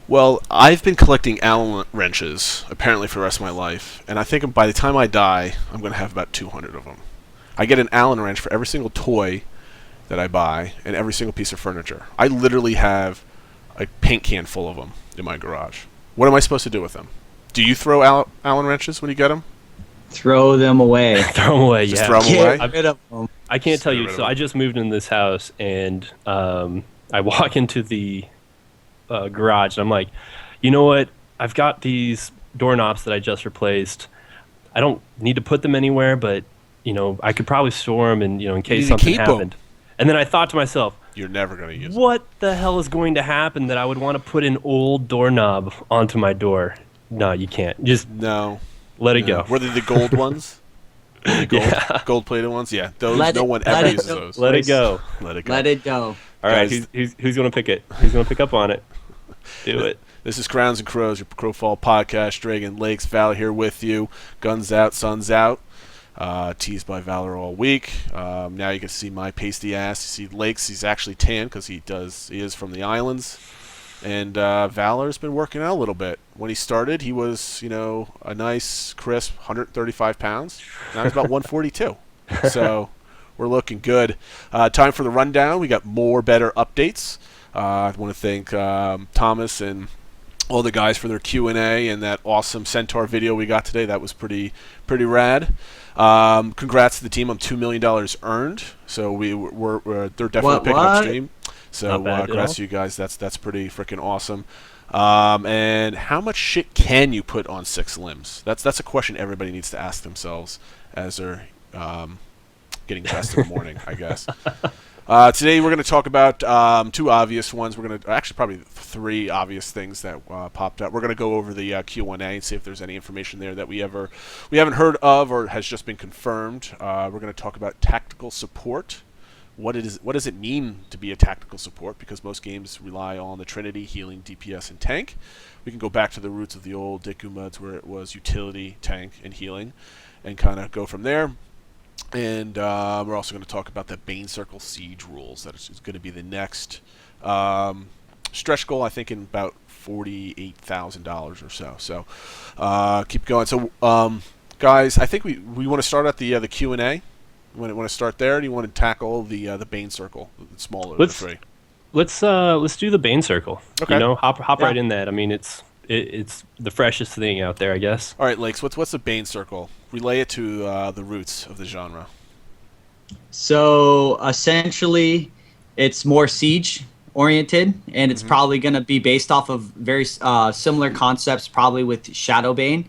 Well, I've been collecting Allen wrenches apparently for the rest of my life, and I think by the time I die, I'm going to have about 200 of them. I get an Allen wrench for every single toy that I buy and every single piece of furniture. I literally have a paint can full of them in my garage. What am I supposed to do with them? Do you throw Allen wrenches when you get them? Throw them away. Throw them away, Just yeah. throw them away? Get rid of them. I can't tell Get you. rid of So them. I just moved in this house, and I walk into the garage, and I'm like, you know what? I've got these doorknobs that I just replaced. I don't need to put them anywhere, but I could probably store them, and in case need to something keep 'em. happened. And then I thought to myself, You're never going to use them. what the hell is going to happen that I would want to put an old doorknob onto my door? No, you can't. Just No. let it go. Were they the gold ones? The gold, Yeah. gold-plated ones? Yeah, those. Let No it- one let ever it uses go. those. Let it go. Let it go. Let it go. All right, Guys- who's going to pick it? Who's going to pick up on it? Do it. This is Crowns and Crows, your Crowfall podcast. Dragon Lakes, Val here with you. Guns out, suns out. Teased by Valor all week. Now you can see my pasty ass. You see Lakes, he's actually tan because he is from the islands. And Valor's been working out a little bit. When he started, he was, a nice, crisp 135 pounds. Now he's about 142. So we're looking good. Time for the rundown. We got more better updates. I want to thank Thomas and all the guys for their Q&A and that awesome Centaur video we got today. That was pretty rad. Congrats to the team on $2 million earned. So they're definitely picking up steam. So Not bad at congrats all. to you guys. That's pretty freaking awesome. And how much shit can you put on 6 limbs? That's a question everybody needs to ask themselves as they're getting dressed in the morning, I guess. Today we're going to talk about 2 obvious ones. We're going to actually probably 3 obvious things that popped up. We're going to go over the Q&A and see if there's any information there that we haven't heard of or has just been confirmed. We're going to talk about tactical support. What does it mean to be a tactical support? Because most games rely on the Trinity, healing, DPS, and tank. We can go back to the roots of the old Deku mods where it was utility, tank, and healing, and kind of go from there. And we're also going to talk about the Bane Circle Siege rules. That is going to be the next stretch goal, I think, in about $48,000 or so. So keep going. So, guys, I think we want to start at the Q&A. You want to start there? Or do you want to tackle the Bane Circle, the smaller of the 3? Let's do the Bane Circle. Okay. Hop right in that. I mean, it's the freshest thing out there, I guess. All right, Lakes. What's the Bane Circle? Relay it to the roots of the genre. So essentially, it's more siege oriented, and it's probably going to be based off of very similar concepts, probably with Shadowbane,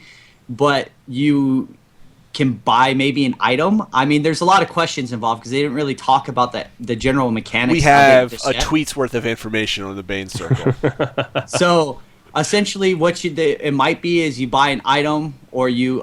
but you can buy maybe an item. I mean, there's a lot of questions involved because they didn't really talk about the general mechanics. We have of it a just yet. tweet's worth of information on the Bane Circle. So essentially, it might be is you buy an item or you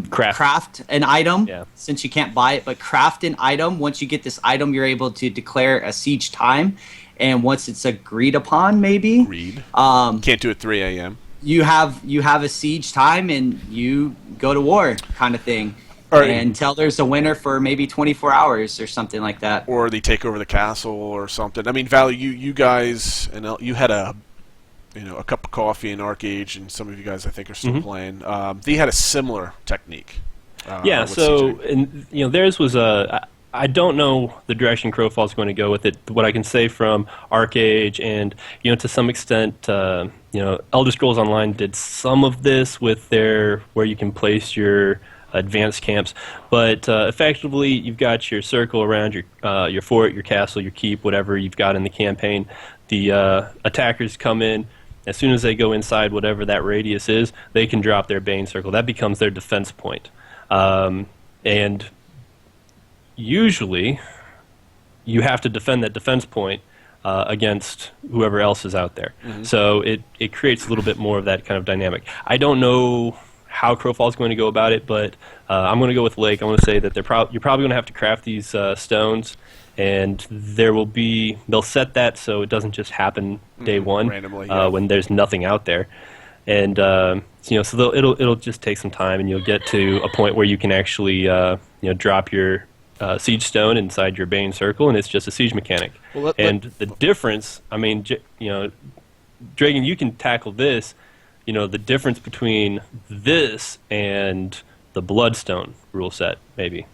craft an item. Yeah. Since you can't buy it, but craft an item. Once you get this item, you're able to declare a siege time, and once it's agreed upon, maybe Read. Can't do it 3 a.m. you have a siege time and you go to war, kind of thing. Right. Until there's a winner for maybe 24 hours or something like that. Or they take over the castle or something. I mean, Val, you guys, and you had a cup of coffee in Arcade, and some of you guys I think are still playing. They had a similar technique. Yeah. with So, sieging. and theirs was I don't know the direction Crowfall's going to go with it. What I can say from Arcade and to some extent, Elder Scrolls Online did some of this with their where you can place your advanced camps, but effectively you've got your circle around your fort, your castle, your keep, whatever you've got in the campaign. The attackers come in. As soon as they go inside whatever that radius is, they can drop their Bane Circle. That becomes their defense point. And usually you have to defend that defense point against whoever else is out there. So it creates a little bit more of that kind of dynamic. I don't know how Crowfall is going to go about it, but I'm going to go with Lake. I'm going to say that you're probably going to have to craft these stones, and they'll set that so it doesn't just happen day one randomly, yeah. when there's nothing out there. And so it'll just take some time, and you'll get to a point where you can actually drop your siege stone inside your Bane Circle, and it's just a siege mechanic. Well, the difference, I mean, Dragon, you can tackle this. The difference between this and the Bloodstone rule set, maybe.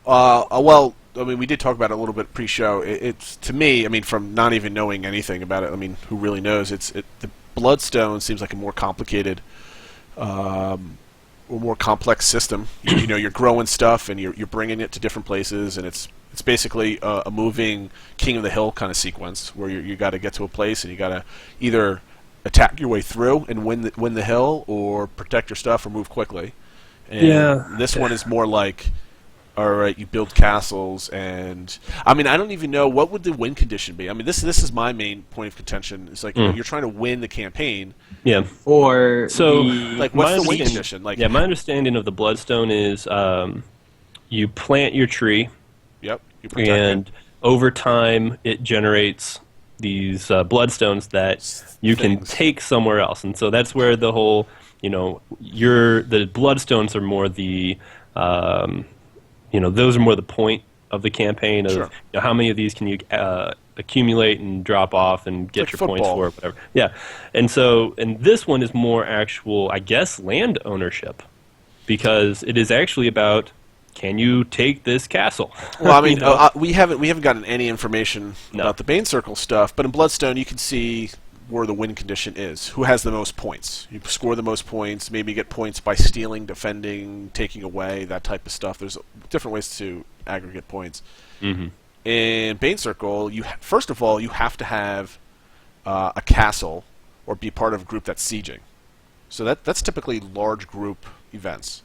Well, I mean, we did talk about it a little bit pre-show. It's to me, I mean, from not even knowing anything about it, I mean, who really knows? The Bloodstone seems like a more complicated, or more complex system. You're growing stuff and you're bringing it to different places, and it's basically a moving King of the Hill kind of sequence where you got to get to a place and you got to either attack your way through and win the hill, or protect your stuff or move quickly. And this one is more like, all right, you build castles, and I mean, I don't even know what would the win condition be. I mean, this is my main point of contention. It's like you're trying to win the campaign. Yeah. Or so, like, what's the win condition? Like, my understanding of the Bloodstone is you plant your tree. Yep. You protect and it. Over time, it generates these bloodstones that you can take somewhere else, and so that's where the whole, the bloodstones are more the, those are more the point of the campaign of Sure. How many of these can you accumulate and drop off and get like your football. points for, whatever. Yeah, and this one is more actual, I guess, land ownership, because it is actually about, can you take this castle? Well, I mean, we haven't gotten any information about the Bane Circle stuff, but in Bloodstone you can see where the win condition is. Who has the most points? You score the most points. Maybe you get points by stealing, defending, taking away, that type of stuff. There's different ways to aggregate points. Mm-hmm. In Bane Circle, first of all, you have to have a castle or be part of a group that's sieging. So that's typically large group events.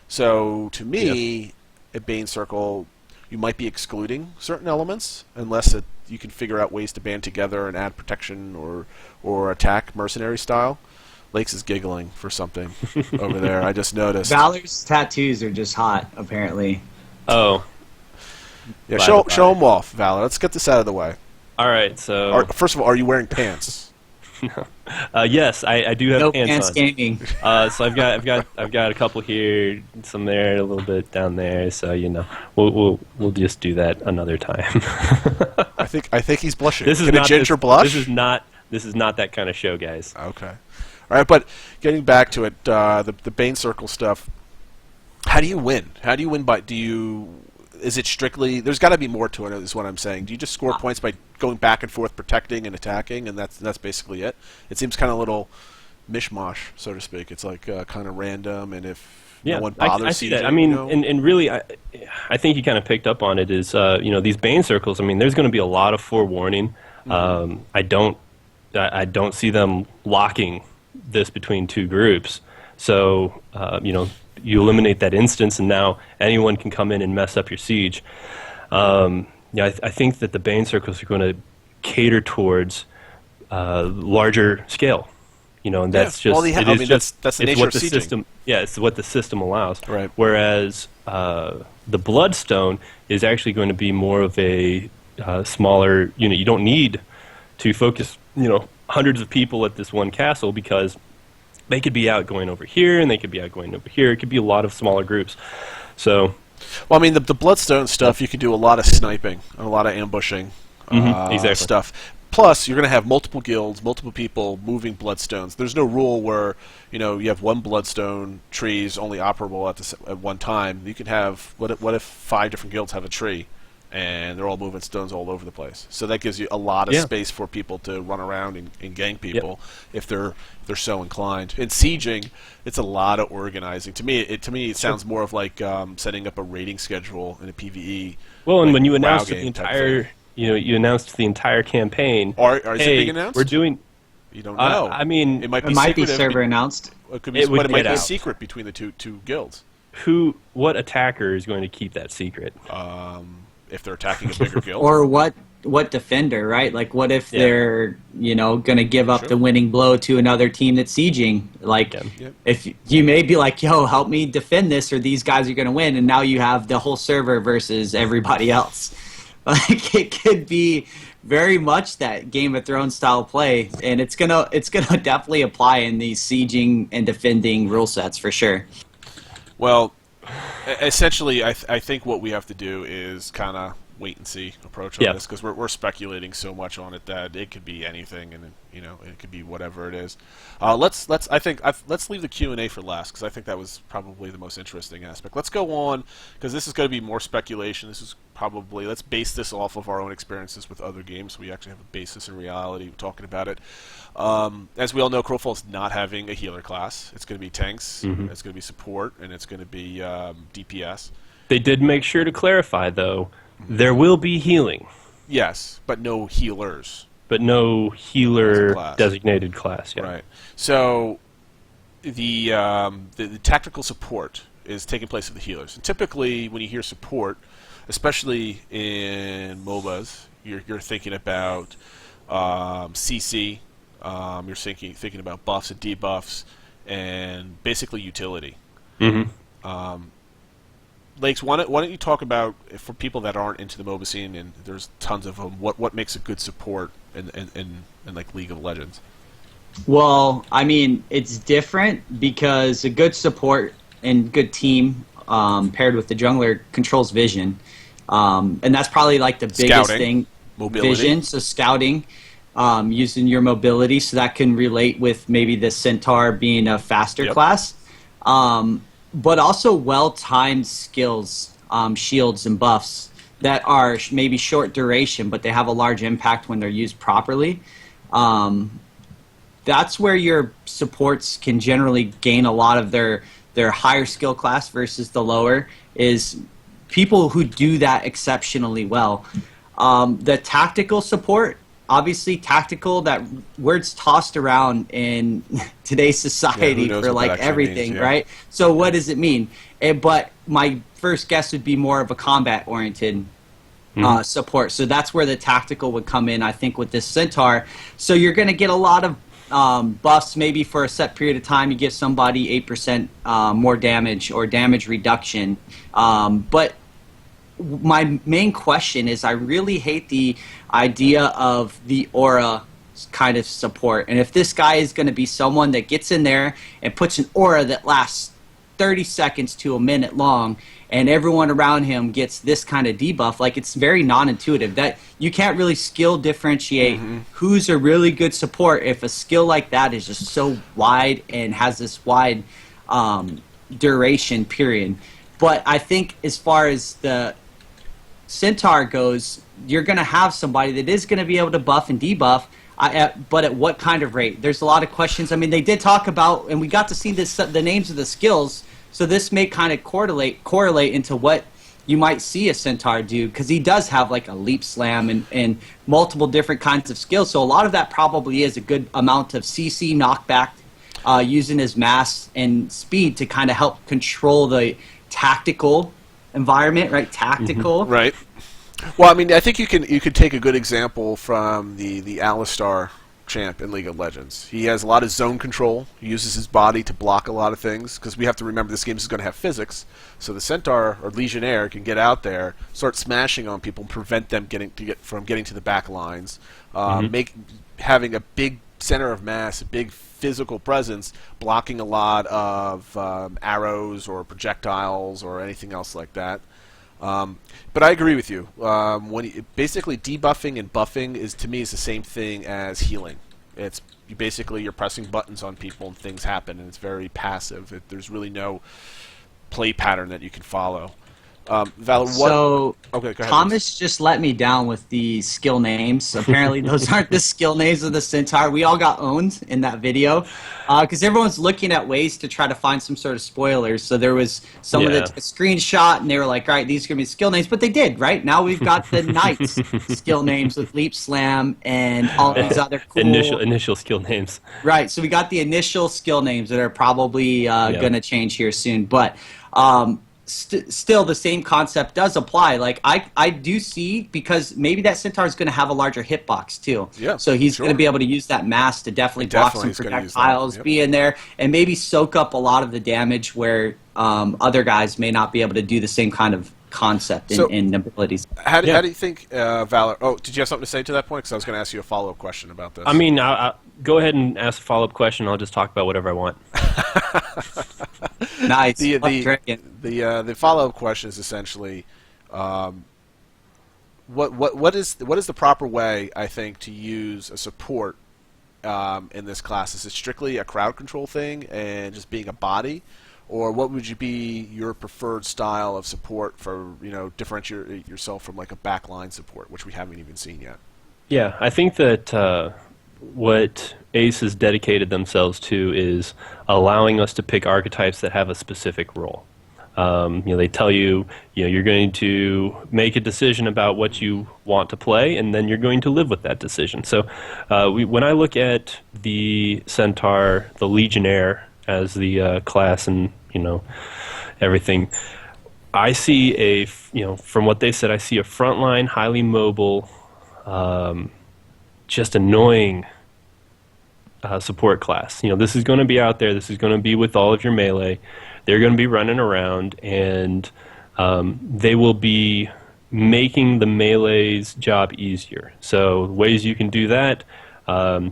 So, to me, at Bane Circle, you might be excluding certain elements unless you can figure out ways to band together and add protection or attack mercenary style. Lakes is giggling for something over there. I just noticed. Valor's tattoos are just hot, apparently. Oh. Yeah, show them off, Valor. Let's get this out of the way. All right, so... First of all, are you wearing pants? Yes, I do have no pants pants on. gaming. So I've got a couple here, some there, a little bit down there. So we'll just do that another time. I think he's blushing. This is Can not a ginger blush? This is not that kind of show, guys. Okay. All right, but getting back to it, the Bane Circle stuff. How do you win? Is it strictly? There's got to be more to it. Is what I'm saying. Do you just score points by going back and forth, protecting and attacking, and that's basically it? It seems kind of a little mishmash, so to speak. It's like kind of random, and if no one bothers, I see that. I mean, and really, I think you kind of picked up on it. Is these Bane Circles? I mean, there's going to be a lot of forewarning. Mm-hmm. I don't see them locking this between two groups. So you eliminate that instance, and now anyone can come in and mess up your siege. I think that the Bane Circles are going to cater towards larger scale. And that's just that's the nature what of the sieging. system. Yeah, it's what the system allows. Right. Whereas the Bloodstone is actually going to be more of a smaller unit. You don't need to focus, hundreds of people at this one castle, because they could be out going over here, and they could be out going over here. It could be a lot of smaller groups. So, well, I mean, the Bloodstone stuff, you can do a lot of sniping and a lot of ambushing exactly. stuff. Plus, you're going to have multiple guilds, multiple people moving Bloodstones. There's no rule where you have one Bloodstone tree is only operable at one time. You can have what if 5 different guilds have a tree, and they're all moving stones all over the place. So that gives you a lot of space for people to run around and gang people if they're so inclined. In sieging, it's a lot of organizing. To me, it sounds more of like setting up a raiding schedule in a PvE. Well, and like when you announced WoW the game type entire, thing. you announced the entire campaign. Is it being announced? We're doing. You don't know. I mean, it might It might be secretive. server announced. It could be, It would but it might get be out. secret between the two guilds. What attacker is going to keep that secret? If they're attacking a bigger guild. Or what defender, right? Like, what if they're, going to give up the winning blow to another team that's sieging? Like, if you may be like, yo, help me defend this, or these guys are going to win, and now you have the whole server versus everybody else. Like, it could be very much that Game of Thrones style play, and it's gonna definitely apply in these sieging and defending rule sets for sure. Well, essentially, I think what we have to do is kind of wait and see approach on Yeah. this because we're speculating so much on it that it could be anything, and it could be whatever it is. Let's leave the Q&A for last because I think that was probably the most interesting aspect. Let's go on because this is going to be more speculation. This is probably, let's base this off of our own experiences with other games. So we actually have a basis in reality talking about it. As we all know, Crowfall is not having a healer class. It's going to be tanks, it's going to be support, and it's going to be DPS. They did make sure to clarify, though, there will be healing, Yes, but no healers. but no As a healer class. designated class. Yeah. Right. So the tactical support is taking place of the healers. And typically, when you hear support, especially in MOBAs, you're thinking about CC. You're thinking about buffs and debuffs, and basically utility. Lakes, why don't you talk about, for people that aren't into the MOBA scene, and there's tons of them, what makes a good support in like League of Legends? Well, I mean, it's different because a good support and good team paired with the jungler controls vision. And that's probably like the biggest Scouting, thing. mobility. Vision, so scouting, using your mobility, so that can relate with maybe the centaur being a faster Yep. class. But also well-timed skills, shields and buffs that are maybe short duration, but they have a large impact when they're used properly. That's where your supports can generally gain a lot of their higher skill class versus the lower, is people who do that exceptionally well. The tactical support, obviously tactical, that word's tossed around in today's society knows for what that like actually everything, means, yeah. right? So what does it mean? But my first guess would be more of a combat-oriented support. So that's where the tactical would come in, I think, with this centaur. So you're going to get a lot of buffs maybe for a set period of time. You give somebody 8% more damage or damage reduction. But my main question is, I really hate the idea of the aura kind of support. And if this guy is going to be someone that gets in there and puts an aura that lasts 30 seconds to a minute long, and everyone around him gets this kind of debuff, like, it's very non-intuitive. That you can't really skill differentiate who's a really good support if a skill like that is just so wide and has this wide duration period. But I think as far as the centaur goes, you're going to have somebody that is going to be able to buff and debuff, but at what kind of rate? There's a lot of questions. I mean, they did talk about, and we got to see the names of the skills, so this may kind of correlate into what you might see a centaur do, because he does have like a leap slam and multiple different kinds of skills. So a lot of that probably is a good amount of CC knockback, using his mass and speed to kind of help control the tactical environment, right? Tactical. Right. Well, I mean, I think you could take a good example from the Alistar champ in League of Legends. He has a lot of zone control. He uses his body to block a lot of things, because we have to remember this game is going to have physics. So the Centaur or Legionnaire can get out there, start smashing on people, and prevent them from getting to the back lines. Having a big center of mass, a big physical presence, blocking a lot of arrows or projectiles or anything else like that. But I agree with you. Basically, debuffing and buffing is, to me, is the same thing as healing. It's you're pressing buttons on people and things happen, and it's very passive. There's really no play pattern that you can follow. Valor, what? So Okay, go ahead. Thomas just let me down with the skill names. Apparently, those aren't the skill names of the centaur. We all got owned in that video because everyone's looking at ways to try to find some sort of spoilers. So there was someone that took a screenshot, and they were like, "All right, these are gonna be skill names," but they did. Right now, we've got the knights skill names with leap slam and all these other cool Initial skill names. Right, so we got the initial skill names that are probably going to change here soon, but still the same concept does apply. Like, I do see, because maybe that centaur is going to have a larger hitbox too. Yeah, so he's sure. going to be able to use that mass to definitely block some is gonna use that, projectiles, yep. be in there, and maybe soak up a lot of the damage where other guys may not be able to do the same kind of concept and abilities. How do you think, Valor? Oh, did you have something to say to that point? Because I was going to ask you a follow-up question about this. I mean, I'll go ahead and ask a follow-up question. I'll just talk about whatever I want. Nice. The follow-up question is essentially, what is the proper way, I think, to use a support in this class? Is it strictly a crowd control thing and just being a body, or what would you be your preferred style of support for, differentiate yourself from like a backline support, which we haven't even seen yet? Yeah, I think that what Ace has dedicated themselves to is allowing us to pick archetypes that have a specific role. They tell you, you're going to make a decision about what you want to play, and then you're going to live with that decision. So when I look at the Centaur, the Legionnaire as the class and, everything, I see from what they said, I see a frontline, highly mobile, just annoying support class. This is going to be out there. This is going to be with all of your melee. They're going to be running around, and they will be making the melee's job easier. So ways you can do that,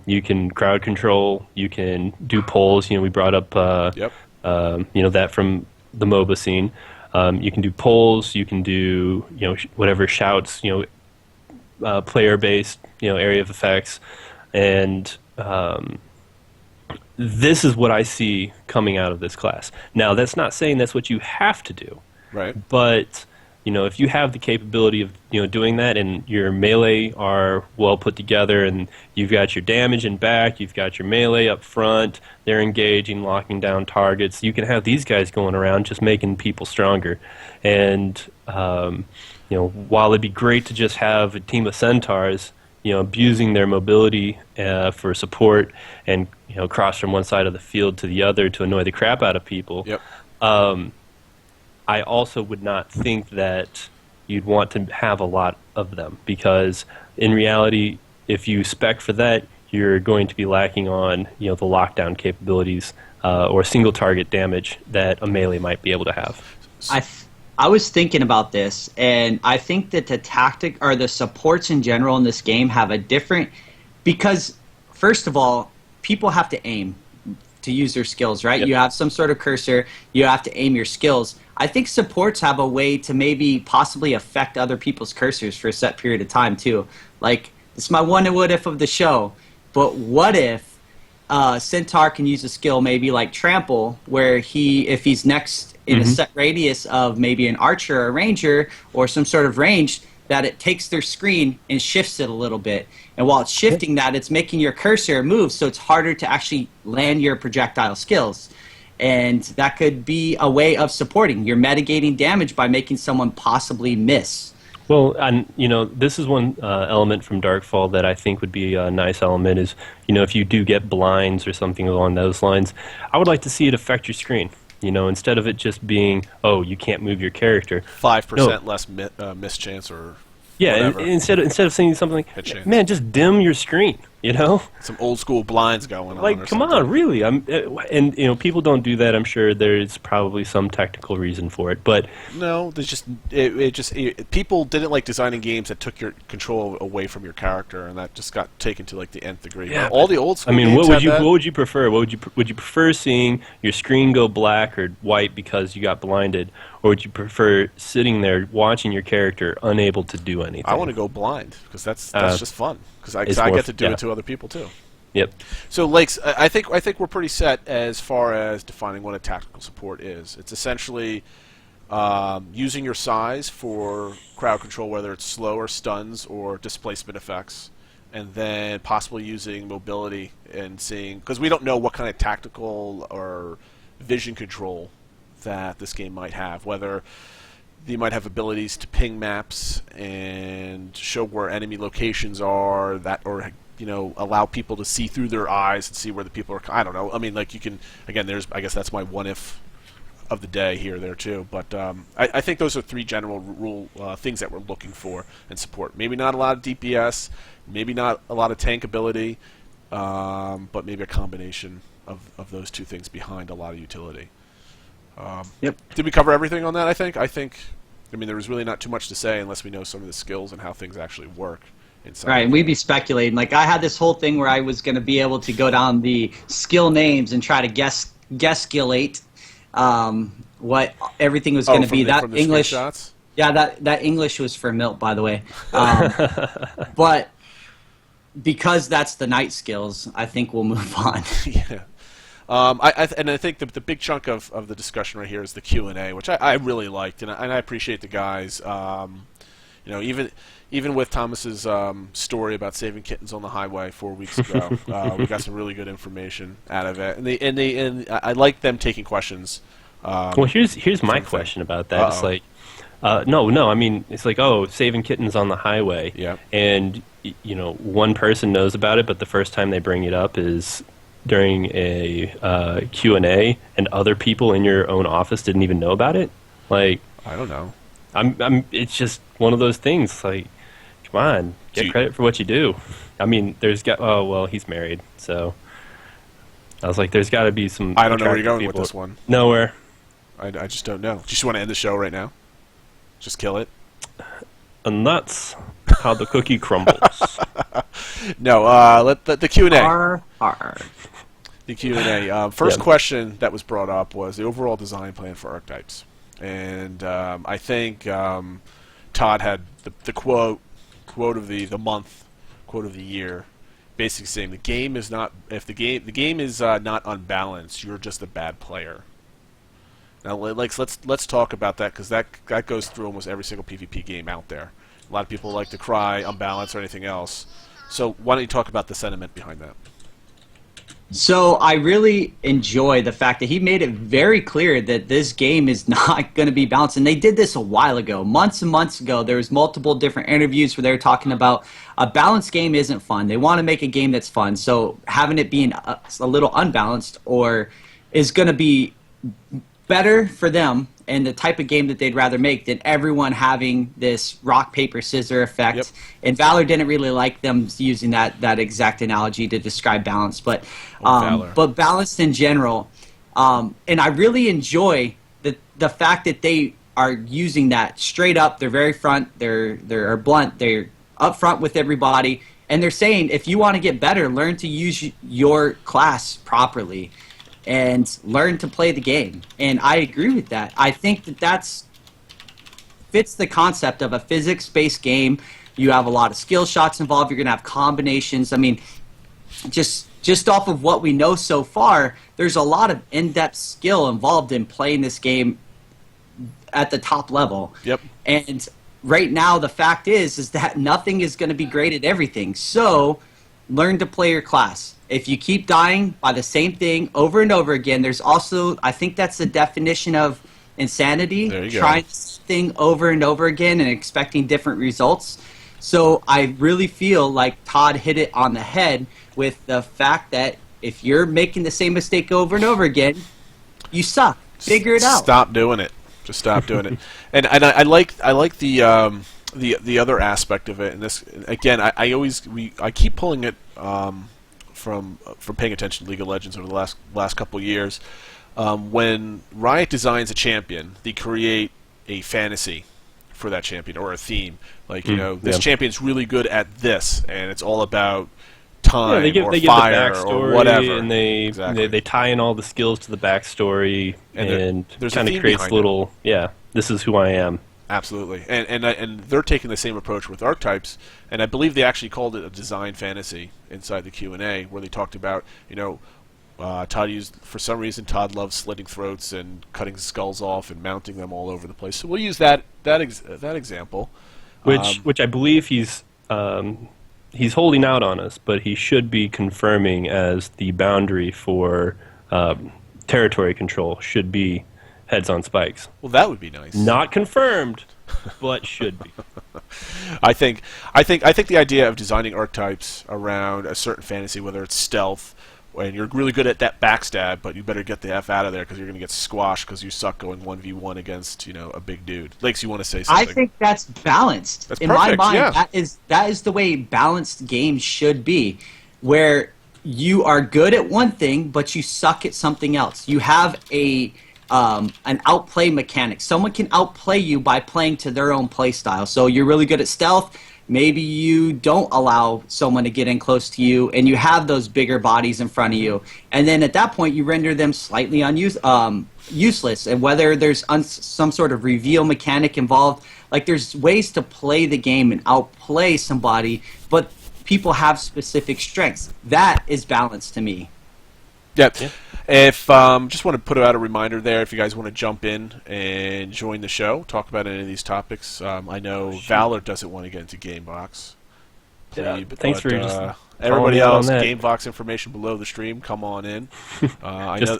you can crowd control, you can do polls. We brought up that from the MOBA scene. You can do polls, you can do whatever shouts, player-based area of effects, and this is what I see coming out of this class. Now, that's not saying that's what you have to do. Right. But, if you have the capability of, doing that, and your melee are well put together, and you've got your damage in back, you've got your melee up front, they're engaging, locking down targets, you can have these guys going around just making people stronger. And, while it'd be great to just have a team of centaurs, abusing their mobility for support and cross from one side of the field to the other to annoy the crap out of people. Yep. I also would not think that you'd want to have a lot of them, because in reality, if you spec for that, you're going to be lacking on the lockdown capabilities or single target damage that a melee might be able to have. I was thinking about this, and I think that the tactic or the supports in general in this game have a different, because first of all, people have to aim to use their skills, right? Yep. You have some sort of cursor, you have to aim your skills. I think supports have a way to maybe possibly affect other people's cursors for a set period of time too. Like, it's my one what if of the show, but what if Centaur can use a skill maybe like Trample, where if he's next in a set radius of maybe an archer or a ranger or some sort of range, that it takes their screen and shifts it a little bit. And while it's shifting that, it's making your cursor move, so it's harder to actually land your projectile skills. And that could be a way of supporting. You're mitigating damage by making someone possibly miss. Well, and this is one element from Darkfall that I think would be a nice element is, if you do get blinds or something along those lines, I would like to see it affect your screen. Instead of it just being, oh, you can't move your character. 5% less miss chance or whatever. Instead of saying something like, man, just dim your screen, Some old school blinds going on. Like, come on, really? And people don't do that. I'm sure there's probably some technical reason for it, but no, there's people didn't like designing games that took your control away from your character, and that just got taken to like the nth degree. Yeah, all the old school. what games would you prefer? Would you prefer seeing your screen go black or white because you got blinded, or would you prefer sitting there watching your character unable to do anything? I want to go blind because that's just fun. Because I get to do it to other people too. Yep. So, Lakes, I think we're pretty set as far as defining what a tactical support is. It's essentially using your size for crowd control, whether it's slower stuns or displacement effects, and then possibly using mobility and seeing, because we don't know what kind of tactical or vision control that this game might have, whether you might have abilities to ping maps and show where enemy locations are, or allow people to see through their eyes and see where the people are. I don't know. I mean, like, you can, again, I guess that's my one if of the day here there too. But I think those are three general rule things that we're looking for in support. Maybe not a lot of DPS, maybe not a lot of tank ability, but maybe a combination of those two things behind a lot of utility. Yep. Did we cover everything on that? I mean, there was really not too much to say unless we know some of the skills and how things actually work. Right, and we'd be speculating. Like, I had this whole thing where I was going to be able to go down the skill names and try to guess skillate what everything was going to be. That from the English. screenshots? Yeah, that English was for Milt, by the way. But because that's the knight skills, I think we'll move on. Yeah. I think the big chunk of the discussion right here is the Q&A, which I really liked, and I appreciate the guys. Even with Thomas's story about saving kittens on the highway 4 weeks ago, we got some really good information out of it, and I like them taking questions. Well, here's my question about that. It's like, no, I mean, it's like, oh, saving kittens on the highway. Yeah. And, one person knows about it, but the first time they bring it up is during a Q&A, and other people in your own office didn't even know about it. Like, I don't know. It's just one of those things. Like, come on, get credit for what you do. I mean, oh, well, he's married, so I was like, there's got to be some. I don't know where you're going people. with this one. Nowhere. I just don't know. Do you just want to end the show right now? Just kill it? And that's how the cookie crumbles. No, let the Q&A. R. The Q&A. First question that was brought up was the overall design plan for archetypes. And I think Todd had the quote of the month, quote of the year, basically saying the game is not, if the game is not unbalanced, you're just a bad player. Now, let's talk about that, because that goes through almost every single PvP game out there. A lot of people like to cry unbalanced or anything else. So why don't you talk about the sentiment behind that? So I really enjoy the fact that he made it very clear that this game is not going to be balanced. And they did this a while ago, months and months ago. There was multiple different interviews where they were talking about a balanced game isn't fun. They want to make a game that's fun. So having it being a little unbalanced is going to be better for them and the type of game that they'd rather make than everyone having this rock, paper, scissor effect. Yep. And Valor didn't really like them using that exact analogy to describe balance. But balanced in general. And I really enjoy the fact that they are using that straight up. They're very front. They're blunt. They're up front with everybody. And they're saying, if you want to get better, learn to use your class properly and learn to play the game. And I agree with that. I think that fits the concept of a physics-based game. You have a lot of skill shots involved. You're going to have combinations. I mean, just off of what we know so far, there's a lot of in-depth skill involved in playing this game at the top level. Yep. And right now, the fact is that nothing is going to be great at everything. So learn to play your class. If you keep dying by the same thing over and over again, there's also, I think that's the definition of insanity. There you go. Trying this thing over and over again and expecting different results. So I really feel like Todd hit it on the head with the fact that if you're making the same mistake over and over again, you suck. Figure it out. Stop doing it. Just stop doing it. And I like the other aspect of it. And this, again, I keep pulling it from paying attention to League of Legends over the last couple of years. When Riot designs a champion, they create a fantasy for that champion or a theme. Like, this champion's really good at this, and it's all about time they give or the fire backstory, or whatever. And they tie in all the skills to the backstory, and kind of creates little, this is who I am. Absolutely, and they're taking the same approach with archetypes, and I believe they actually called it a design fantasy inside the Q&A, where they talked about, Todd used, for some reason, Todd loves slitting throats and cutting skulls off and mounting them all over the place. So we'll use that example, which I believe he's holding out on us, but he should be confirming as the boundary for territory control should be heads on spikes. Well, that would be nice. Not confirmed, but should be. I think the idea of designing archetypes around a certain fantasy, whether it's stealth, and you're really good at that backstab, but you better get the F out of there because you're going to get squashed because you suck going 1v1 against a big dude. Lakes, you want to say something? I think that's balanced. That's in perfect, my mind, yeah. that is the way balanced games should be, where you are good at one thing but you suck at something else. You have an outplay mechanic. Someone can outplay you by playing to their own play style. So you're really good at stealth. Maybe you don't allow someone to get in close to you, and you have those bigger bodies in front of you. And then at that point, you render them slightly useless. And whether there's some sort of reveal mechanic involved, like there's ways to play the game and outplay somebody, but people have specific strengths. That is balance to me. Yep. Yeah. If just want to put out a reminder there, if you guys want to jump in and join the show, talk about any of these topics. I know Valor doesn't want to get into GameVox. Yeah, thanks for just everybody else. GameVox information below the stream. Come on in. I know.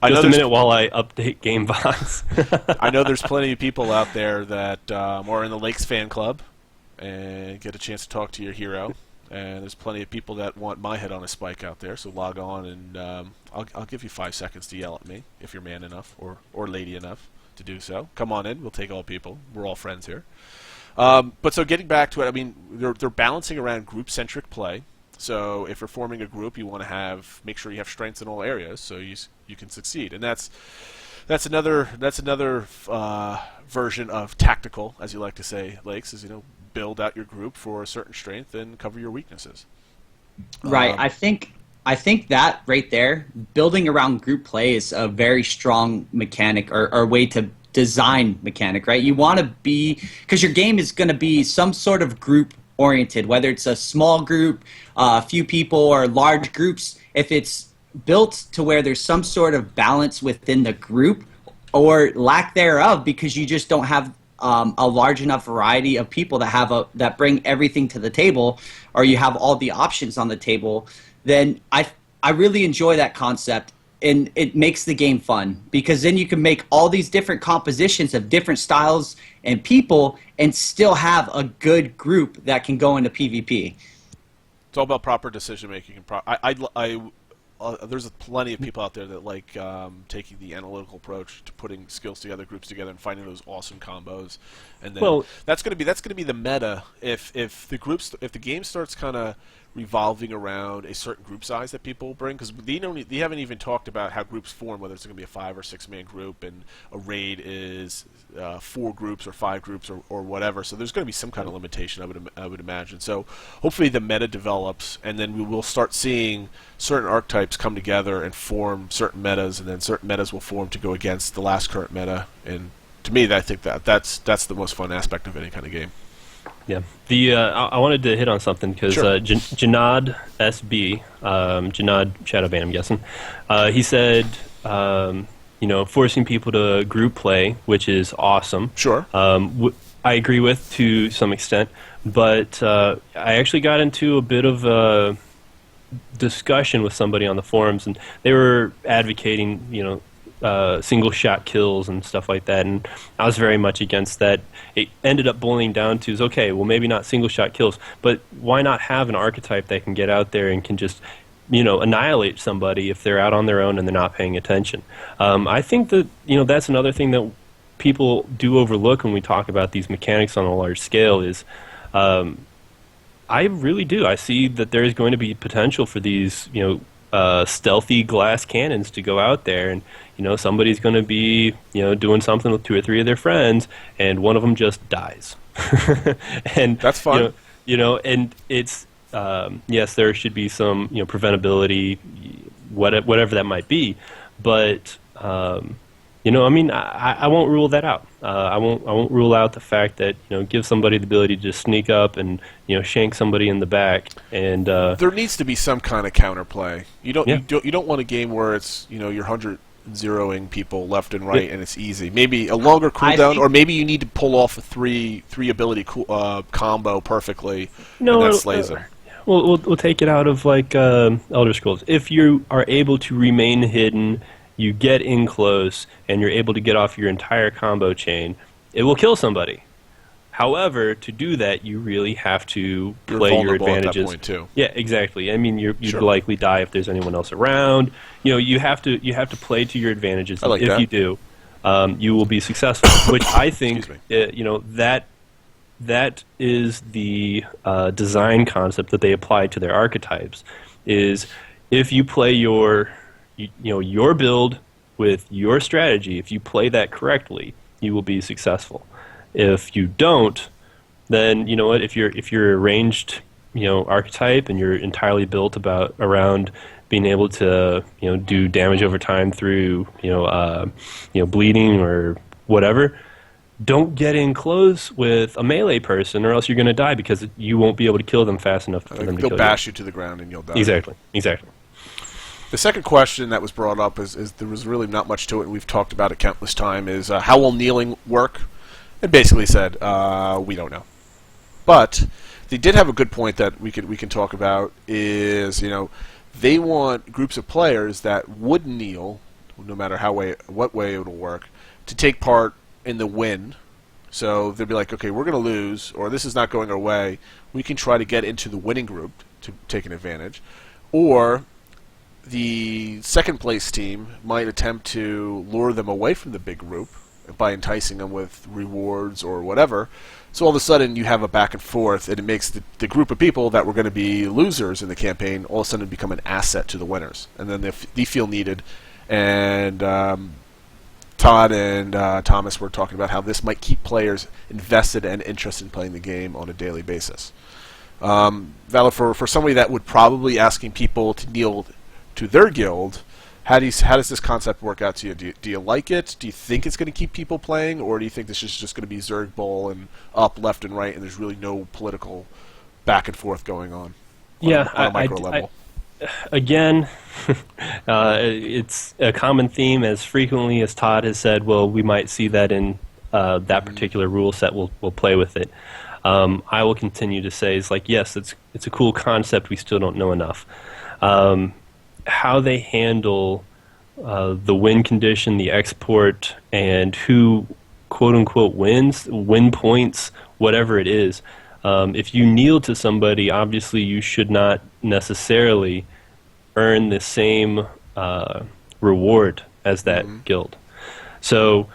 Just a minute while I update GameVox. I know there's plenty of people out there that are in the Lakes fan club and get a chance to talk to your hero. And there's plenty of people that want my head on a spike out there, so log on and I'll give you 5 seconds to yell at me if you're man enough or lady enough to do so. Come on in, we'll take all people. We're all friends here. But so getting back to it, I mean, they're balancing around group-centric play. So if you're forming a group, you want to make sure you have strengths in all areas, so you can succeed. And that's another version of tactical, as you like to say, Lakes, is build out your group for a certain strength and cover your weaknesses. Right. I think that right there, building around group play is a very strong mechanic or way to design mechanic, right? You want to be, because your game is going to be some sort of group oriented, whether it's a small group, a few people, or large groups. If it's built to where there's some sort of balance within the group or lack thereof, because you just don't have a large enough variety of people that bring everything to the table, or you have all the options on the table, then I really enjoy that concept, and it makes the game fun, because then you can make all these different compositions of different styles and people and still have a good group that can go into PvP. It's all about proper decision making. There's plenty of people out there that like taking the analytical approach to putting skills together, groups together, and finding those awesome combos. And then that's going to be the meta. If the game starts kind of revolving around a certain group size that people bring, because they haven't even talked about how groups form, whether it's going to be a 5 or 6 man group, and a raid is 4 groups or 5 groups or whatever. So there's going to be some kind of limitation, I would imagine. So hopefully the meta develops, and then we will start seeing certain archetypes come together and form certain metas, and then certain metas will form to go against the last current meta. And to me, I think that's the most fun aspect of any kind of game. Yeah, I wanted to hit on something because sure. Janad SB, Janad Shadowbane, I'm guessing, he said, forcing people to group play, which is awesome. Sure. I agree with to some extent, but I actually got into a bit of a discussion with somebody on the forums, and they were advocating, single shot kills and stuff like that, and I was very much against that. It ended up boiling down to, okay, well, maybe not single shot kills, but why not have an archetype that can get out there and can just annihilate somebody if they're out on their own and they're not paying attention. I think that that's another thing that people do overlook when we talk about these mechanics on a large scale is I really do. I see that there is going to be potential for these stealthy glass cannons to go out there, and somebody's going to be doing something with 2 or 3 of their friends, and one of them just dies. And that's fun. And it's yes, there should be some preventability, whatever that might be, but I won't rule that out. I won't rule out the fact that give somebody the ability to just sneak up and shank somebody in the back. And there needs to be some kind of counterplay. You don't want a game where it's you're 100-0ing people left and right and it's easy. Maybe a longer cooldown, or maybe you need to pull off a three ability combo perfectly. No, and that slays them. We'll take it out of like Elder Scrolls. If you are able to remain hidden, you get in close, and you're able to get off your entire combo chain, it will kill somebody. However, to do that, you really have to play your advantages. At that point too. Yeah, exactly. I mean, you'd likely die if there's anyone else around. You have to play to your advantages. I like if that. you do, you will be successful. Which I think, that is the design concept that they apply to their archetypes. Is if you play your build with your strategy, if you play that correctly, you will be successful. If you don't, then you know what? If you're a ranged, archetype and you're entirely built around being able to, do damage over time through, bleeding or whatever, don't get in close with a melee person, or else you're going to die because you won't be able to kill them fast enough for them to kill you. They'll bash you to the ground and you'll die. Exactly. The second question that was brought up is there was really not much to it, and we've talked about it countless times, is how will kneeling work? It basically said, we don't know. But they did have a good point that we can talk about, is, they want groups of players that would kneel, no matter what way it'll work, to take part in the win. So they'd be like, okay, we're going to lose, or this is not going our way. We can try to get into the winning group to take an advantage. Or the second place team might attempt to lure them away from the big group by enticing them with rewards or whatever. So all of a sudden you have a back and forth, and it makes the group of people that were going to be losers in the campaign all of a sudden become an asset to the winners. And then they feel needed. And Todd and Thomas were talking about how this might keep players invested and interested in playing the game on a daily basis. Valid, for somebody that would probably be asking people to kneel to their guild, how does this concept work out to you? Do you like it? Do you think it's going to keep people playing, or do you think this is just going to be Zerg Bowl and up, left, and right, and there's really no political back and forth going on? On a micro level. Again, it's a common theme. As frequently as Todd has said, well, we might see that in that particular rule set. We'll play with it. I will continue to say, is like, yes, it's a cool concept. We still don't know enough. How they handle the win condition, the export, and who quote unquote wins, win points, whatever it is. If you kneel to somebody, obviously you should not necessarily earn the same reward as that guild. So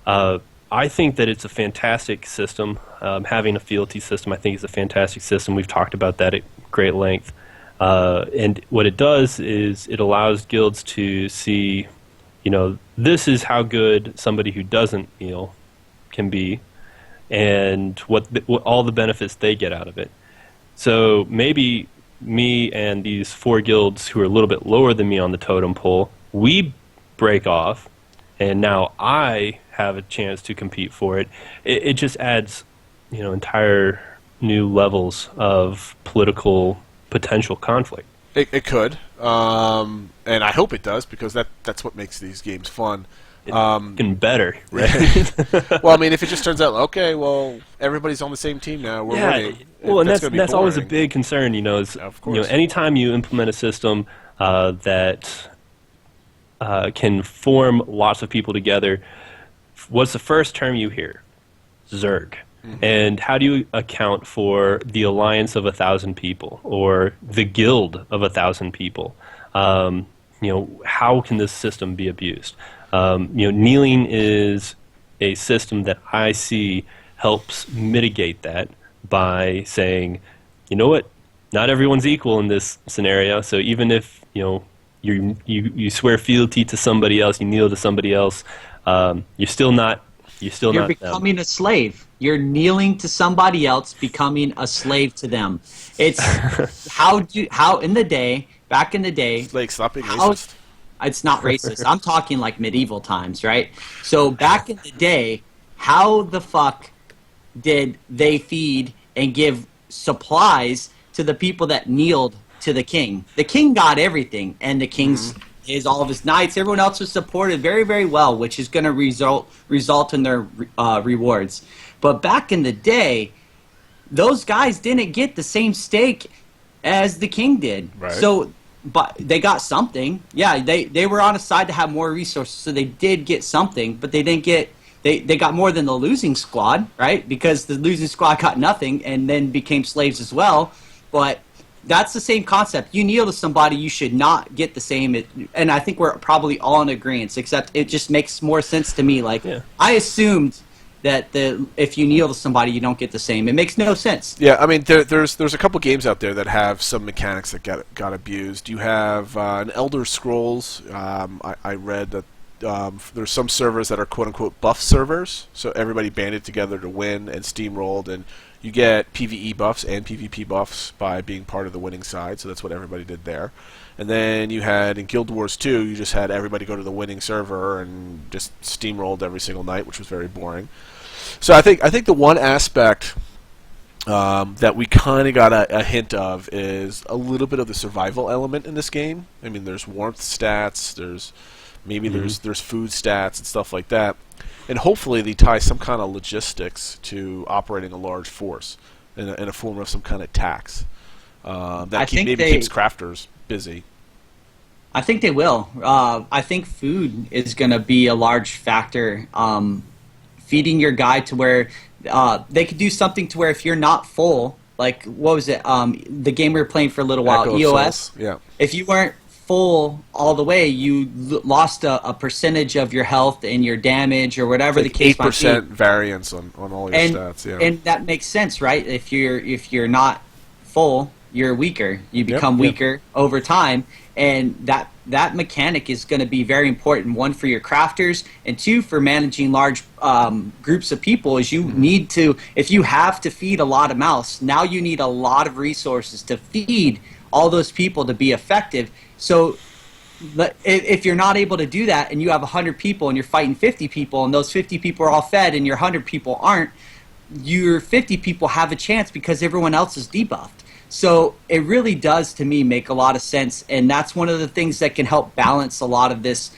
I think that it's a fantastic system. Having a fealty system, I think, is a fantastic system. We've talked about that at great length. And what it does is it allows guilds to see, this is how good somebody who doesn't kneel can be, and what all the benefits they get out of it. So maybe me and these 4 guilds who are a little bit lower than me on the totem pole, we break off, and now I have a chance to compete for it. It just adds, entire new levels of political potential conflict. It could, and I hope it does, because that's what makes these games fun. Getting better, right? Well, I mean, if it just turns out, okay, well, everybody's on the same team now, we're winning. Well, and that's always a big concern, is of course. Anytime you implement a system that can form lots of people together, what's the first term you hear? Zerg. And how do you account for the alliance of 1,000 people, or the guild of 1,000 people? How can this system be abused? Kneeling is a system that I see helps mitigate that by saying, you know what, not everyone's equal in this scenario. So even if you swear fealty to somebody else, you kneel to somebody else, you're still not. You're becoming a slave. You're kneeling to somebody else, becoming a slave to them. It's how in the day, back in the day. Like, stop being racist. It's not racist. I'm talking like medieval times, right? So back in the day, how the fuck did they feed and give supplies to the people that kneeled to the king? The king got everything, and the king's is all of his knights. Everyone else was supported very, very well, which is going to result in their rewards. But back in the day, those guys didn't get the same stake as the king did. Right. So, but they got something. Yeah, they were on a side to have more resources, so they did get something, but they didn't get. They got more than the losing squad, right? Because the losing squad got nothing and then became slaves as well. But that's the same concept. You kneel to somebody, you should not get the same. And I think we're probably all in agreement, except it just makes more sense to me. Like, I assumed that if you kneel to somebody, you don't get the same. It makes no sense. Yeah, I mean, there's a couple games out there that have some mechanics that got abused. You have an Elder Scrolls. I read that there's some servers that are quote-unquote buff servers, so everybody banded together to win and steamrolled, and you get PvE buffs and PvP buffs by being part of the winning side, so that's what everybody did there. And then you had, in Guild Wars 2, you just had everybody go to the winning server and just steamrolled every single night, which was very boring. So I think the one aspect that we kind of got a hint of is a little bit of the survival element in this game. I mean, there's warmth stats, there's food stats and stuff like that, and hopefully they tie some kind of logistics to operating a large force in a form of some kind of tax that keeps crafters busy. I think they will. I think food is going to be a large factor. Feeding your guy to where they could do something to where if you're not full, like what was it? The game we were playing for a little while, EOS. Yeah. If you weren't full all the way, you lost a percentage of your health and your damage or whatever the case might be. 8% variance on all your stats. Yeah. And that makes sense, right? If you're not full, you're weaker. You become weaker over time, and that mechanic is going to be very important. One, for your crafters, and two, for managing large groups of people. Is you need to, if you have to feed a lot of mouths, now you need a lot of resources to feed all those people to be effective. So if you're not able to do that, and you have 100 people and you're fighting 50 people, and those 50 people are all fed and your 100 people aren't, your 50 people have a chance because everyone else is debuffed. So it really does, to me, make a lot of sense, and that's one of the things that can help balance a lot of this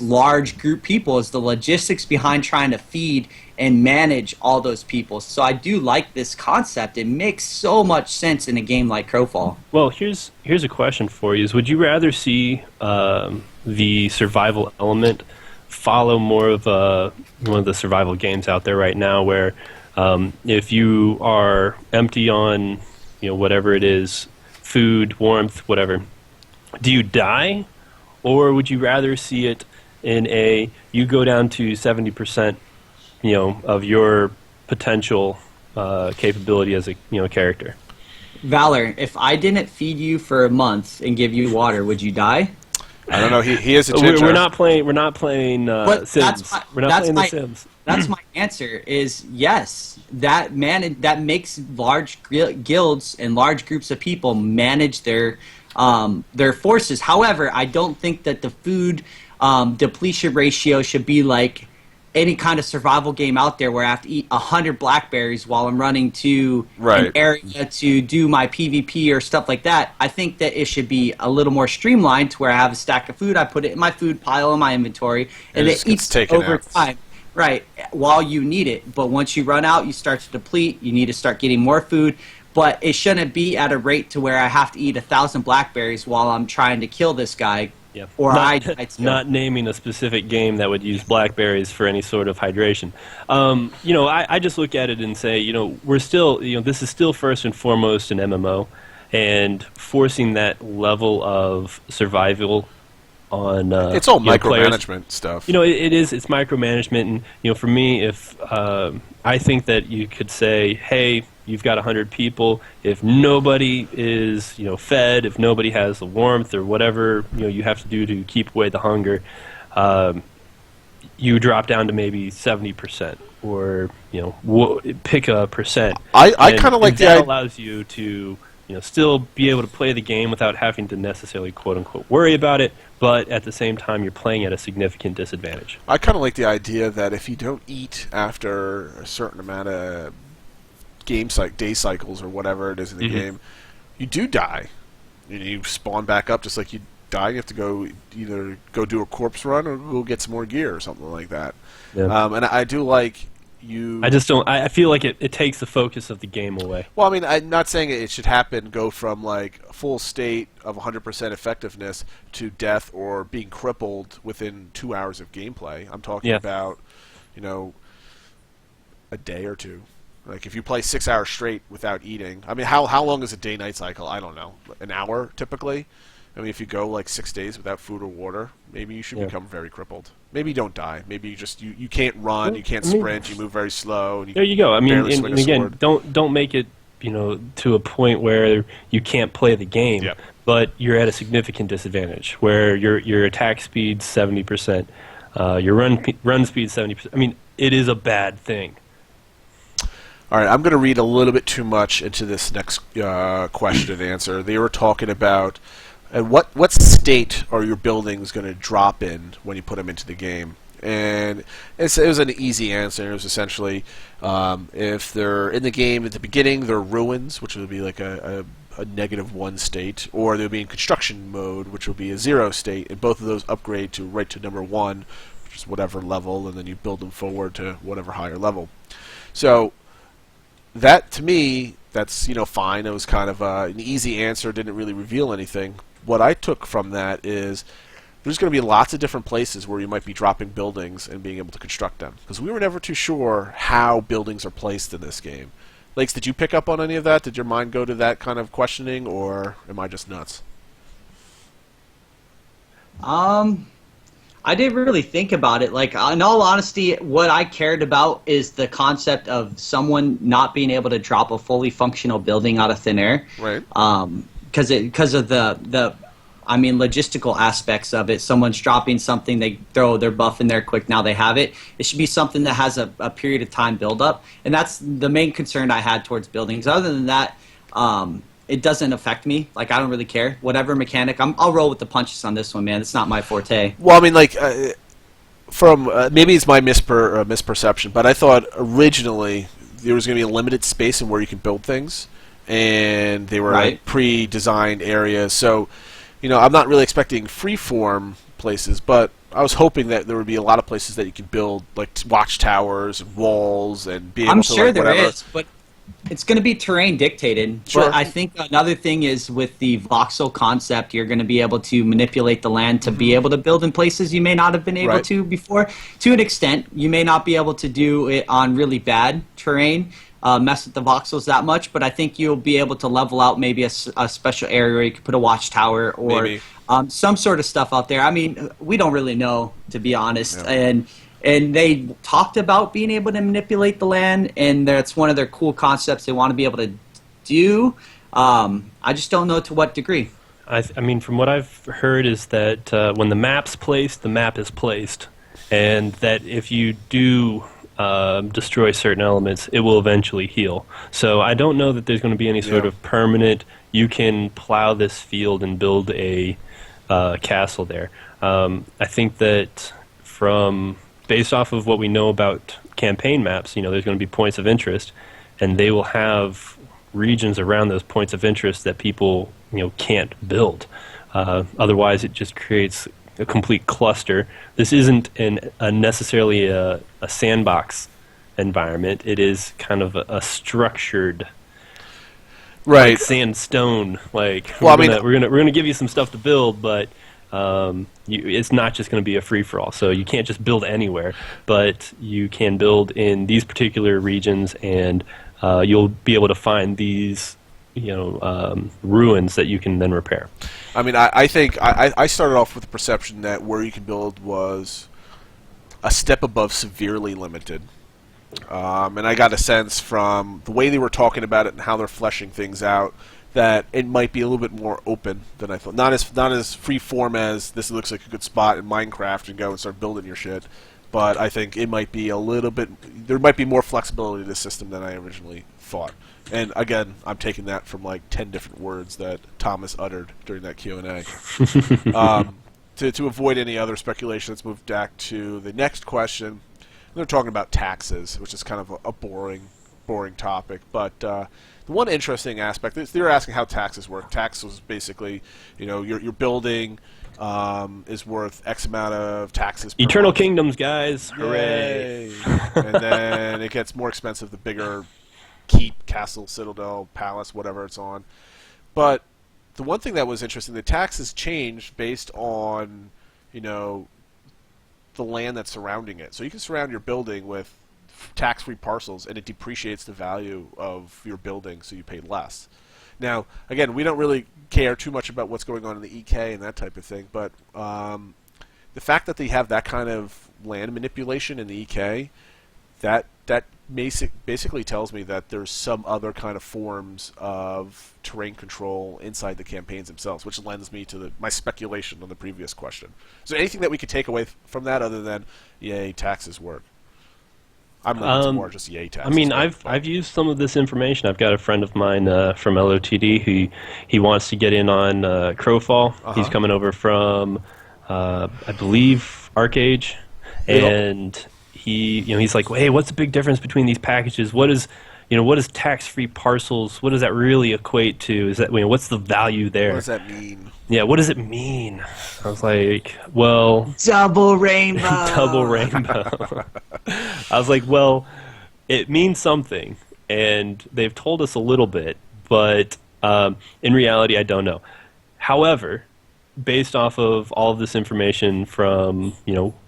large group people is the logistics behind trying to feed and manage all those people. So I do like this concept. It makes so much sense in a game like Crowfall. Well, here's a question for you: would you rather see the survival element follow more of one of the survival games out there right now, where if you are empty on whatever it is, food, warmth, whatever, do you die? Or would you rather see it in you go down to 70%, of your potential capability as a character? Valor, if I didn't feed you for a month and give you water, would you die? I don't know. He is a ginger. We're not playing Sims. We're not playing The Sims. That's my answer. Is yes. That makes large guilds and large groups of people manage their forces. However, I don't think that the food depletion ratio should be like any kind of survival game out there where I have to eat 100 blackberries while I'm running to an area to do my PvP or stuff like that. I think that it should be a little more streamlined to where I have a stack of food, I put it in my food pile in my inventory, and it eats over time. Right, while you need it. But once you run out, you start to deplete. You need to start getting more food. But it shouldn't be at a rate to where I have to eat 1,000 blackberries while I'm trying to kill this guy. Yep. Or not naming a specific game that would use blackberries for any sort of hydration. I just look at it and say, we're still, this is still first and foremost an MMO, and forcing that level of survival on it's all micromanagement players. Stuff. It is. It's micromanagement, and for me, if I think that you could say, hey, you've got 100 people. If nobody is fed, if nobody has the warmth or whatever you have to do to keep away the hunger, you drop down to maybe 70%, or pick a percent. I kind of like that allows you to still be able to play the game without having to necessarily quote unquote worry about it, but at the same time you're playing at a significant disadvantage. I kind of like the idea that if you don't eat after a certain amount of day cycles or whatever it is in the game, you do die. You spawn back up just like you die. You have to either go do a corpse run or go get some more gear or something like that. Yeah. And I do like I just don't. I feel like it takes the focus of the game away. Well, I mean, I'm not saying it should go from like a full state of 100% effectiveness to death or being crippled within 2 hours of gameplay. I'm talking about, a day or two. Like if you play 6 hours straight without eating. I mean, how long is a day-night cycle? I don't know. An hour typically. I mean, if you go like 6 days without food or water, maybe you should become very crippled. Maybe you don't die. Maybe you just you can't run, you can't sprint, you move very slow. And there you go. I mean, and again, don't make it to a point where you can't play the game, but you're at a significant disadvantage where your attack speed's 70%. Your run speed 70%. I mean, it is a bad thing. All right, I'm going to read a little bit too much into this next question and answer. They were talking about what state are your buildings going to drop in when you put them into the game? And it was an easy answer. It was essentially if they're in the game at the beginning, they're ruins, which would be like a -1 state, or they'll be in construction mode, which will be a 0 state, and both of those upgrade to right to number 1, which is whatever level, and then you build them forward to whatever higher level. So that, to me, that's fine. It was kind of an easy answer, didn't really reveal anything. What I took from that is there's going to be lots of different places where you might be dropping buildings and being able to construct them, because we were never too sure how buildings are placed in this game. Lakes, did you pick up on any of that? Did your mind go to that kind of questioning, or am I just nuts? I didn't really think about it. Like, in all honesty, what I cared about is the concept of someone not being able to drop a fully functional building out of thin air. Right. Because of the logistical aspects of it. Someone's dropping something, they throw their buff in there quick, now they have it. It should be something that has a period of time build up. And that's the main concern I had towards buildings. Other than that, it doesn't affect me. Like, I don't really care. Whatever mechanic, I'll roll with the punches on this one, man. It's not my forte. Well, I mean, like, from maybe it's my misperception, but I thought originally there was going to be a limited space in where you can build things, and they were like pre-designed areas. So, I'm not really expecting free-form places, but I was hoping that there would be a lot of places that you can build, like watchtowers and walls, and be able to. I'm sure like, there whatever. is, but it's going to be terrain dictated. Sure. But I think another thing is with the voxel concept, you're going to be able to manipulate the land to be able to build in places you may not have been able to before. To an extent, you may not be able to do it on really bad terrain, mess with the voxels that much, but I think you'll be able to level out maybe a special area where you could put a watchtower or some sort of stuff out there. I mean, we don't really know, to be honest. Yeah. And they talked about being able to manipulate the land, and that's one of their cool concepts they want to be able to do. I just don't know to what degree. I mean, from what I've heard is that when the map's placed, the map is placed, and that if you do destroy certain elements, it will eventually heal. So I don't know that there's going to be any sort of permanent, you can plow this field and build a castle there. I think that based off of what we know about campaign maps, there's going to be points of interest, and they will have regions around those points of interest that people, can't build. Otherwise, it just creates a complete cluster. This isn't necessarily a sandbox environment. It is kind of a structured, like sandstone. Like, we're gonna give you some stuff to build, but it's not just going to be a free-for-all. So you can't just build anywhere, but you can build in these particular regions, and you'll be able to find these ruins that you can then repair. I mean, I think I started off with the perception that where you can build was a step above severely limited. And I got a sense from the way they were talking about it and how they're fleshing things out that it might be a little bit more open than I thought. Not as free form as this looks like a good spot in Minecraft and go and start building your shit. But I think it might be a little bit. There might be more flexibility to the system than I originally thought. And again, I'm taking that from like 10 different words that Thomas uttered during that Q&A. To avoid any other speculation, let's move back to the next question. They're talking about taxes, which is kind of a boring topic. But the one interesting aspect is they're asking how taxes work. Taxes basically, your building is worth X amount of taxes per Eternal month. Kingdoms, guys. Hooray. And then it gets more expensive the bigger keep, castle, citadel, palace, whatever it's on. But the one thing that was interesting, the taxes changed based on, the land that's surrounding it. So you can surround your building with tax-free parcels, and it depreciates the value of your building, so you pay less. Now, again, we don't really care too much about what's going on in the EK and that type of thing, but the fact that they have that kind of land manipulation in the EK, that basically tells me that there's some other kind of forms of terrain control inside the campaigns themselves, which lends me to my speculation on the previous question. So anything that we could take away from that other than, yay, taxes work? I'm leaning more just yay, taxes. I mean, work, I've used some of this information. I've got a friend of mine from LOTD who he wants to get in on Crowfall. He's coming over from, I believe, Arcage, and he's like, hey, what's the big difference between these packages? What is tax-free parcels? What does that really equate to? Is that what's the value there? What does that mean? Yeah, what does it mean? I was like, well, double rainbow. Double rainbow. I was like, well, it means something, and they've told us a little bit, but in reality, I don't know. However, based off of all of this information from,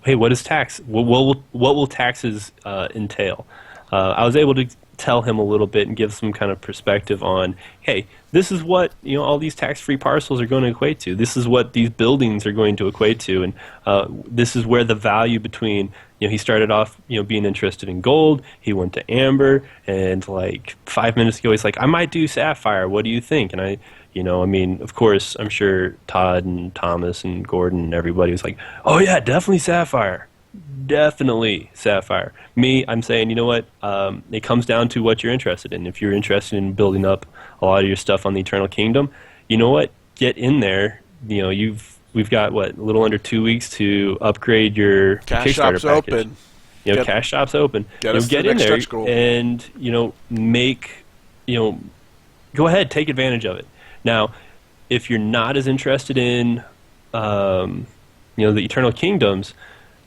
hey, what is tax? What will taxes entail? I was able to tell him a little bit and give some kind of perspective on, hey, this is what all these tax-free parcels are going to equate to. This is what these buildings are going to equate to, and this is where the value between he started off being interested in gold. He went to amber, and like 5 minutes ago he's like, I might do sapphire. What do you think? And I mean, of course, I'm sure Todd and Thomas and Gordon and everybody was like, oh yeah, definitely sapphire. Definitely sapphire. Me, I'm saying, you know what? It comes down to what you're interested in. If you're interested in building up a lot of your stuff on the Eternal Kingdom, you know what? Get in there. We've got a little under 2 weeks to upgrade your Cash Kickstarter shop's package. open. Cash shop's open. Get us to get the in next there stretch goal. and go ahead, take advantage of it. Now, if you're not as interested in the Eternal Kingdoms,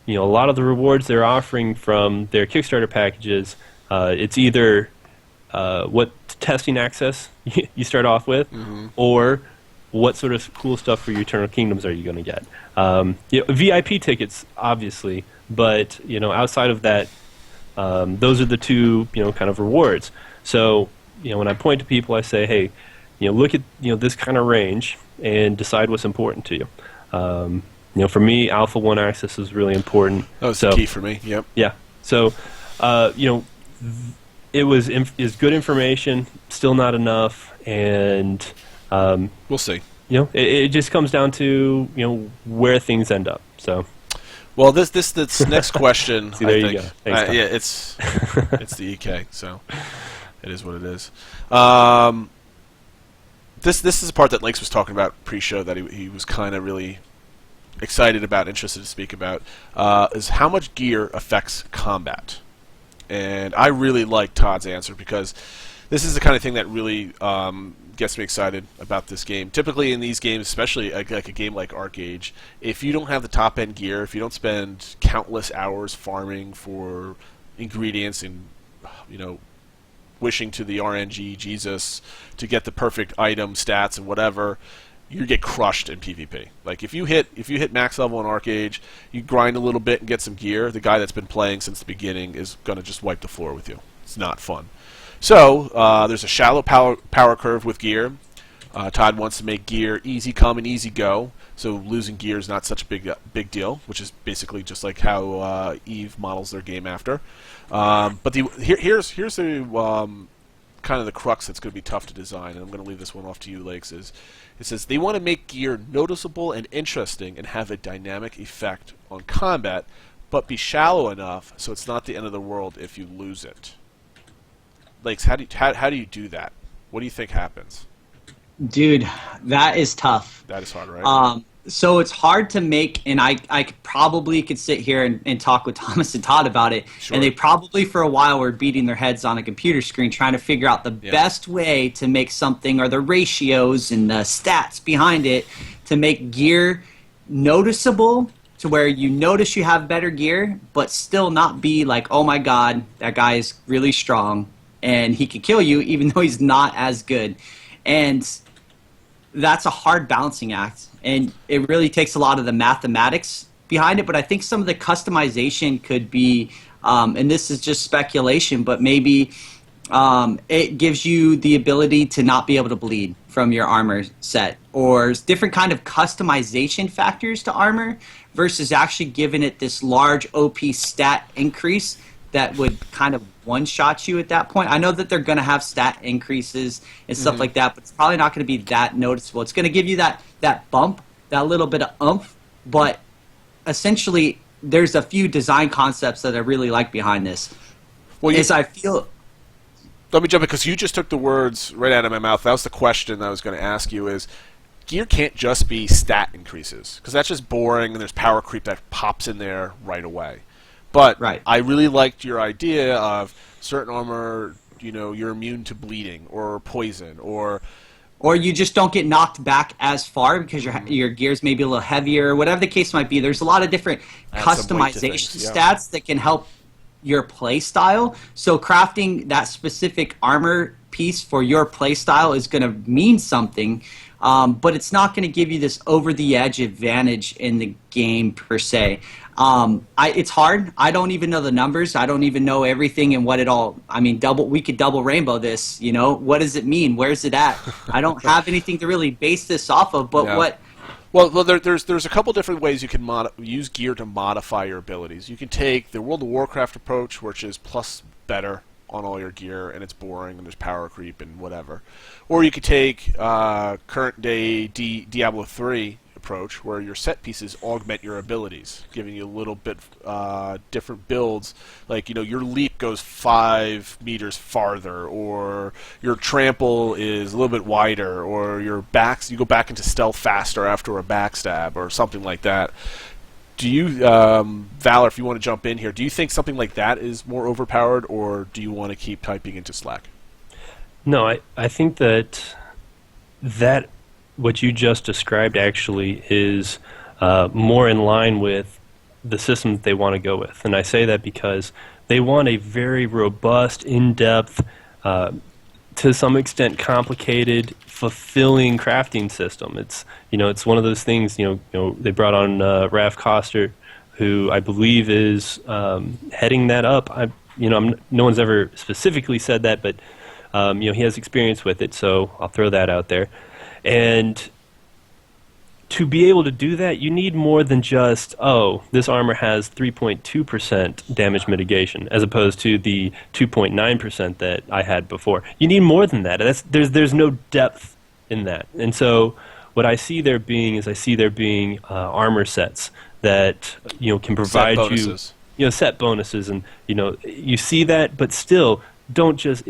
a lot of the rewards they're offering from their Kickstarter packages, it's either what testing access you start off with, or what sort of cool stuff for your Eternal Kingdoms are you going to get. VIP tickets, obviously, but outside of that, those are the two kind of rewards. So when I point to people, I say, hey, look at this kind of range and decide what's important to you. For me, Alpha 1 access is really important. That was the key for me. Yep. Yeah. So, it is good information, still not enough, and we'll see. It just comes down to where things end up. So. Well, this next question. See, there I think, you go. Thanks, yeah, it's the EK, so it is what it is. This is the part that Lakes was talking about pre-show that he was kind of really excited about, interested to speak about, is how much gear affects combat. And I really like Todd's answer because this is the kind of thing that really gets me excited about this game. Typically in these games, especially like a game like Arcage, if you don't have the top-end gear, if you don't spend countless hours farming for ingredients and wishing to the RNG Jesus to get the perfect item, stats, and whatever, you get crushed in PvP. Like if you hit max level in Arcage, you grind a little bit and get some gear, the guy that's been playing since the beginning is going to just wipe the floor with you. It's not fun. So there's a shallow power curve with gear. Todd wants to make gear easy come and easy go, so losing gear is not such a big deal, which is basically just like how Eve models their game after. But here's the kind of the crux that's going to be tough to design, and I'm going to leave this one off to you, Lakes. It says they want to make gear noticeable and interesting and have a dynamic effect on combat, but be shallow enough so it's not the end of the world if you lose it. Lakes, how do you do that? What do you think happens? Dude, that is tough. That is hard, right? So it's hard to make, and I probably could sit here and talk with Thomas and Todd about it, Sure. and they probably for a while were beating their heads on a computer screen trying to figure out the best way to make something, or the ratios and the stats behind it, to make gear noticeable to where you notice you have better gear, but still not be like, oh my god, that guy is really strong, and he can kill you even though he's not as good. And that's a hard balancing act, and it really takes a lot of the mathematics behind it, but I think some of the customization could be, and this is just speculation, but maybe it gives you the ability to not be able to bleed from your armor set, or different kind of customization factors to armor versus actually giving it this large OP stat increase that would kind of one-shot you at that point. I know that they're going to have stat increases and stuff like that, but it's probably not going to be that noticeable. It's going to give you that bump, that little bit of oomph, but essentially there's a few design concepts that I really like behind this. Well, I feel... Let me jump in, because you just took the words right out of my mouth. That was the question I was going to ask you is, gear can't just be stat increases, because that's just boring, and there's power creep that pops in there right away. But I really liked your idea of certain armor, you're immune to bleeding or poison, or you just don't get knocked back as far because your gear's maybe a little heavier, whatever the case might be. There's a lot of different customization stats that can help your play style. So crafting that specific armor piece for your play style is going to mean something, but it's not going to give you this over-the-edge advantage in the game per se. It's hard. I don't even know the numbers. I don't even know everything and what it all. I mean, we could double rainbow this. What does it mean? Where's it at? I don't have anything to really base this off of. But what? Well, there's a couple different ways you can use gear to modify your abilities. You can take the World of Warcraft approach, which is plus better on all your gear, and it's boring, and there's power creep and whatever. Or you could take current day Diablo 3 approach, where your set pieces augment your abilities, giving you a little bit different builds. Like, your leap goes 5 meters farther, or your trample is a little bit wider, or you go back into stealth faster after a backstab, or something like that. Do you, Valor, if you want to jump in here, do you think something like that is more overpowered, or do you want to keep typing into Slack? No, I think that what you just described actually is more in line with the system that they want to go with. And I say that because they want a very robust, in-depth, to some extent complicated, fulfilling crafting system. It's one of those things. They brought on Raph Koster, who I believe is heading that up. No one's ever specifically said that, but he has experience with it, so I'll throw that out there. And to be able to do that, you need more than just, this armor has 3.2% damage mitigation, as opposed to the 2.9% that I had before. You need more than that. There's no depth in that. And so what I see there being armor sets that can provide set bonuses, and you see that, but still don't just.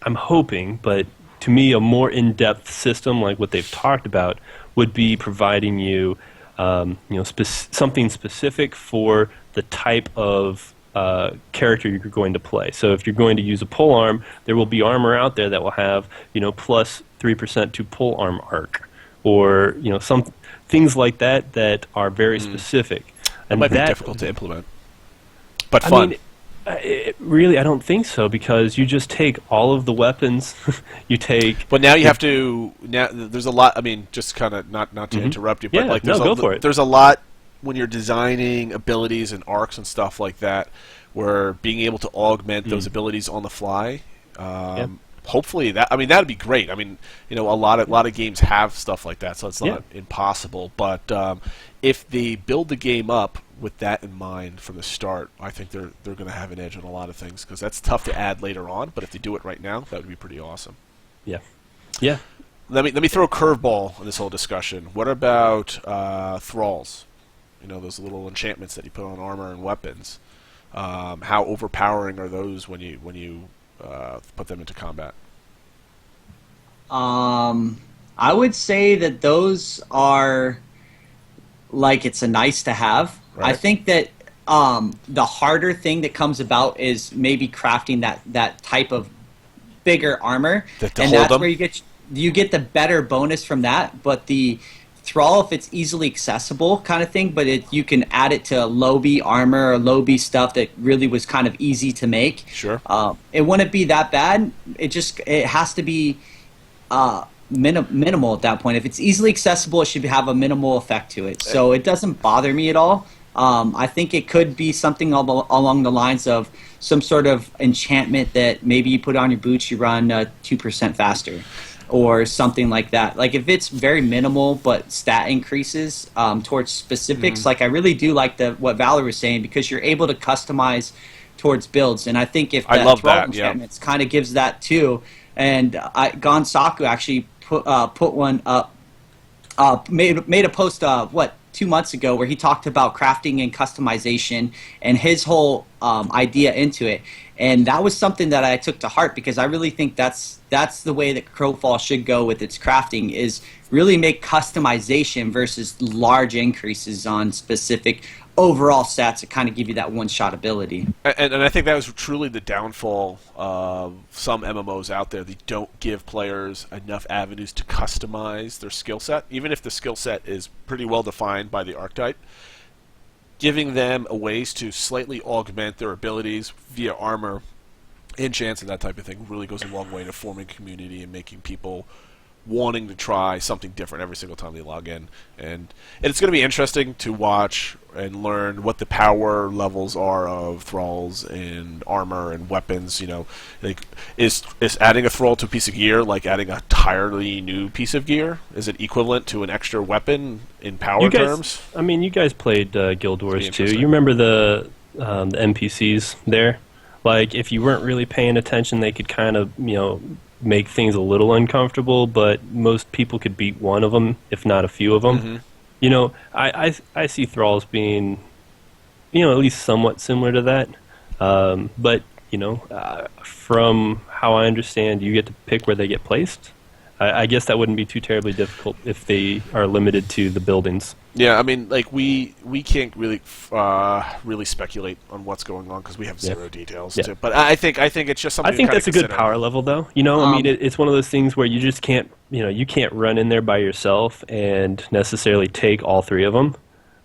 I'm hoping, but to me, a more in-depth system like what they've talked about would be providing you, something specific for the type of character you're going to play. So if you're going to use a pole arm, there will be armor out there that will have, plus 3% to pole arm arc, or some things like that are very specific. And might be difficult to implement, but fun. Really, I don't think so, because you just take all of the weapons. But now you have to. Now there's a lot. I mean, just kind of not to interrupt you, but go for it. There's a lot when you're designing abilities and arcs and stuff like that, where being able to augment those abilities on the fly. Hopefully that'd be great. I mean, a lot of games have stuff like that, so it's not impossible. But if they build the game up with that in mind from the start, I think they're going to have an edge on a lot of things, because that's tough to add later on. But if they do it right now, that would be pretty awesome. Yeah. Let me throw a curveball in this whole discussion. What about thralls? Those little enchantments that you put on armor and weapons. How overpowering are those when you put them into combat? I would say that those are it's a nice to have. Right. I think that the harder thing that comes about is maybe crafting that type of bigger armor, and that's where you get the better bonus from that. But the thrall, if it's easily accessible kind of thing, but you can add it to low B armor or low B stuff that really was kind of easy to make. Sure. It wouldn't be that bad. It has to be minimal at that point. If it's easily accessible, it should have a minimal effect to it. So it doesn't bother me at all. I think it could be something along the lines of some sort of enchantment that maybe you put on your boots, you run 2% faster. or something like that. Like if it's very minimal but stat increases towards specifics, like I really do like what Valor was saying, because you're able to customize towards builds. And I think if I love Thrall that, enchantments kind of gives that too. And Gonsaku actually put one up, made a post 2 months ago where he talked about crafting and customization and his whole idea into it. And that was something that I took to heart, because I really think that's the way that Crowfall should go with its crafting, is really make customization versus large increases on specific overall stats to kind of give you that one-shot ability. And I think that was truly the downfall of some MMOs out there. They don't give players enough avenues to customize their skill set, even if the skill set is pretty well defined by the archetype. Giving them ways to slightly augment their abilities via armor, enchants, and that type of thing really goes a long way to forming community and making people wanting to try something different every single time they log in. And it's going to be interesting to watch and learn what the power levels are of thralls and armor and weapons. You know, like is adding a thrall to a piece of gear like adding an entirely new piece of gear? Is it equivalent to an extra weapon in power terms? I mean, you guys played Guild Wars too. You remember the NPCs there? Like, if you weren't really paying attention, they could kind of, make things a little uncomfortable, but most people could beat one of them, if not a few of them. I see thralls being, at least somewhat similar to that. But from how I understand, you get to pick where they get placed. I guess that wouldn't be too terribly difficult if they are limited to the buildings. Yeah, I mean, like we can't really speculate on what's going on because we have zero details. Yeah. But I think it's just something. I think to that's a good power level, though. I mean, it's one of those things where you just can't, you can't run in there by yourself and necessarily take all three of them.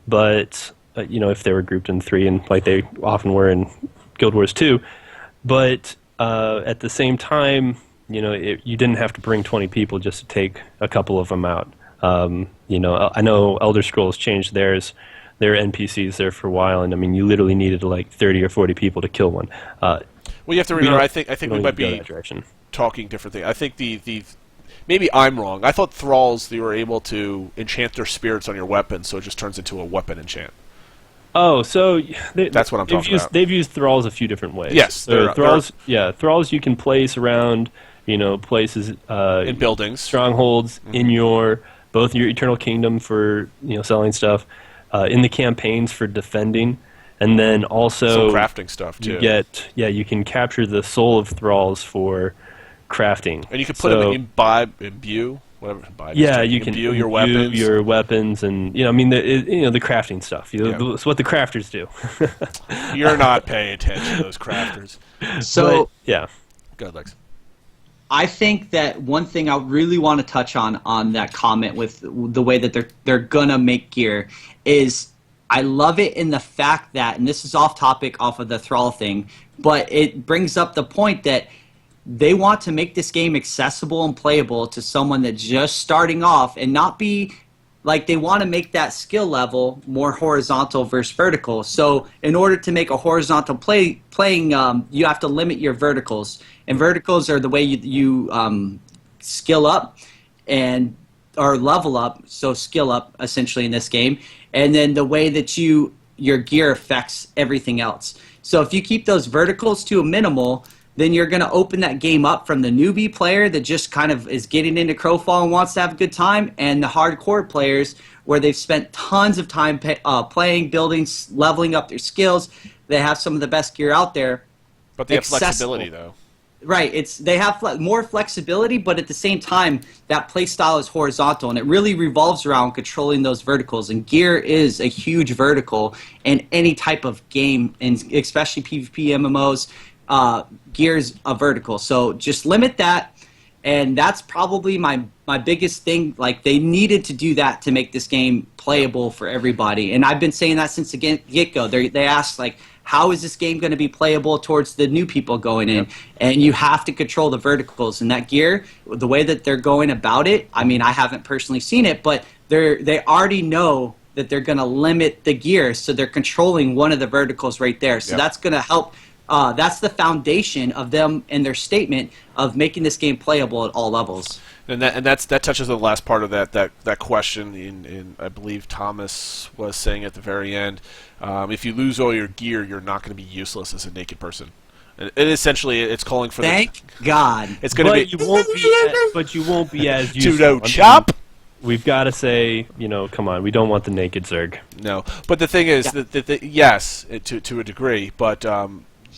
But if they were grouped in three, and like they often were in Guild Wars 2, but at the same time, you didn't have to bring 20 people just to take a couple of them out. I know Elder Scrolls changed their NPCs there for a while, and I mean, you literally needed like 30 or 40 people to kill one. Well, you have to remember. I think we might be talking different things. I think the maybe I'm wrong. I thought thralls, they were able to enchant their spirits on your weapon, so it just turns into a weapon enchant. Oh, so that's what I'm talking about. They've used thralls a few different ways. Yes, so thralls you can place around, places in buildings, strongholds, in both your Eternal Kingdom for selling stuff, in the campaigns for defending, and then also some crafting stuff too. You can capture the soul of thralls for crafting, and you can put them imbue. Whatever, you can imbue your weapons, and the crafting stuff. It's what the crafters do. You're not paying attention to those crafters. So go ahead, Lex. I think that one thing I really want to touch on that comment with the way that they're gonna make gear is I love it in the fact that, and this is off topic off of the thrall thing, but it brings up the point that they want to make this game accessible and playable to someone that's just starting off, and not be like, they want to make that skill level more horizontal versus vertical. So in order to make a horizontal playing, you have to limit your verticals, and verticals are the way you skill up or level up. So skill up essentially in this game, and then the way that your gear affects everything else. So if you keep those verticals to a minimal, then you're going to open that game up from the newbie player that just kind of is getting into Crowfall and wants to have a good time, and the hardcore players where they've spent tons of time playing, building, leveling up their skills. They have some of the best gear out there. But they have flexibility, though. Right. They have more flexibility, but at the same time, that play style is horizontal, and it really revolves around controlling those verticals. And gear is a huge vertical in any type of game, and especially PvP MMOs. Gears a vertical, so just limit that, and that's probably my biggest thing. Like, they needed to do that to make this game playable for everybody, and I've been saying that since the get-go. They asked, like, how is this game going to be playable towards the new people going in? And you have to control the verticals, and that gear, the way that they're going about it, I mean, I haven't personally seen it, but they already know that they're going to limit the gear, so they're controlling one of the verticals right there. So that's going to help that's the foundation of them and their statement of making this game playable at all levels. And that touches on the last part of that question. In I believe Thomas was saying at the very end, if you lose all your gear, you're not going to be useless as a naked person. And essentially, it's calling for Thank God. It's going to be. But you won't be as useful. Judo chop. We've got to say, come on, we don't want the naked Zerg. No, but the thing is that yes, to a degree, but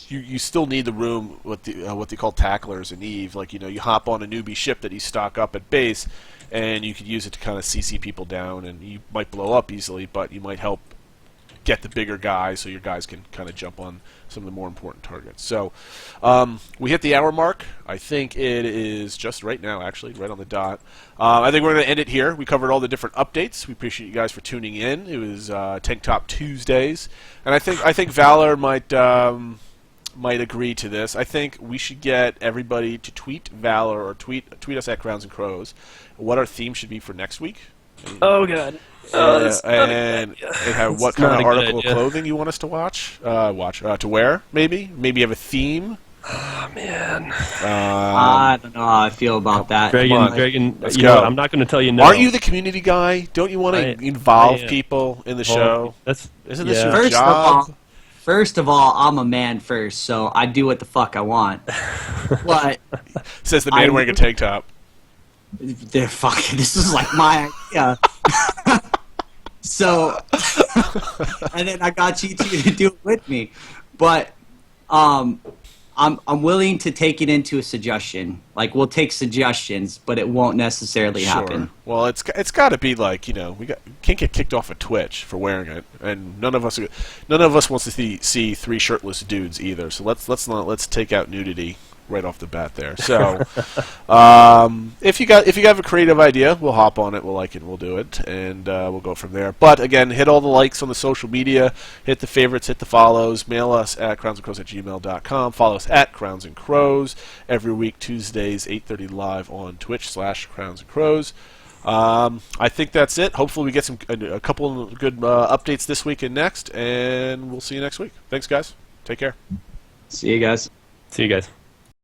you still need the room with what they call tacklers in Eve. Like you hop on a newbie ship that you stock up at base, and you could use it to kind of CC people down, and you might blow up easily, but you might help get the bigger guys so your guys can kind of jump on some of the more important targets. So we hit the hour mark. I think it is just right now, actually, right on the dot. I think we're going to end it here. We covered all the different updates. We appreciate you guys for tuning in. It was Tank Top Tuesdays, and I think Valor might agree to this. I think we should get everybody to tweet Valor or tweet us at Crowns and Crows what our theme should be for next week. Oh God. And have what kind of article of clothing you want us to to wear, maybe have a theme. Oh man, I don't know how I feel about that. Dragon, let's go. I'm not going to tell you no. Aren't you the community guy? Don't you want to involve people in the show? Isn't this your job? First of all, I'm a man first, so I do what the fuck I want. But says the man wearing a tank top. They're fucking. This is like my idea. So, and then I got you two to do it with me, but I'm willing to take it into a suggestion. Like we'll take suggestions, but it won't necessarily happen. Well, it's got to be like can't get kicked off of Twitch for wearing it, and none of us wants to see three shirtless dudes either. So let's take out nudity right off the bat there. So if you have a creative idea, we'll hop on it, we'll like it, we'll do it, and we'll go from there. But again, hit all the likes on the social media, hit the favorites, hit the follows, mail us at crownsandcrows@gmail.com, follow us at Crowns and Crows every week, Tuesdays 8:30 live on Twitch/Crowns and Crows. I think that's it. Hopefully we get a couple of good updates this week and next, and we'll see you next week. Thanks guys, take care. See you guys. See you guys.